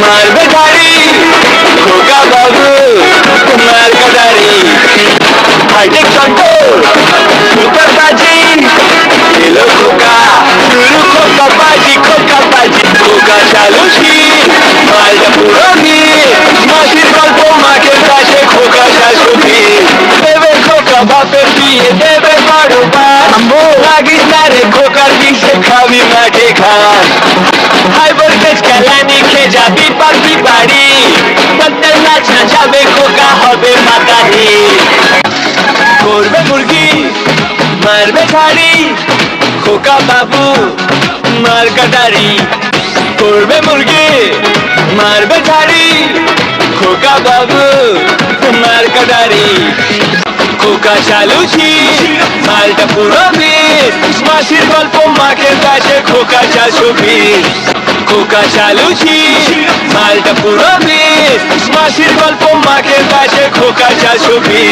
মারবে ধাড়ি খোকা বাবু তোমার কাদারি হাইটেক চন্টর সুপার বাজি এলো খোকা শুরু খোকা বাজি খোকা চালুছি মালটা পুরো মাসির গল্প মাকে কাছে খোকা শাশুড়ি দেবে খোকা বাপের বিয়ে দেবে বড় লাগিস না রে খোকার দিকে খাবি মাঠে খাস হাই ভোল্টেজ খেলানি খেয়ে যাবি পাবি বাড়ি পত্তর নাচ নাচাবে খোকা হবে মাতানি করবে মুরগি মারবে ছাড়ি খোকা বাবু মার কাটারি করবে মুরগি মারবে ছাড়ি খোকা বাবু মার কাটারি খোকা চালুছি মালটা পুরো মাসির গল্প মাকে কাছে খোকা শাশুড়ি খোকা চালুছি মালটা পুরো মাসির গল্প মাকে কাছে খোকা শাশুড়ি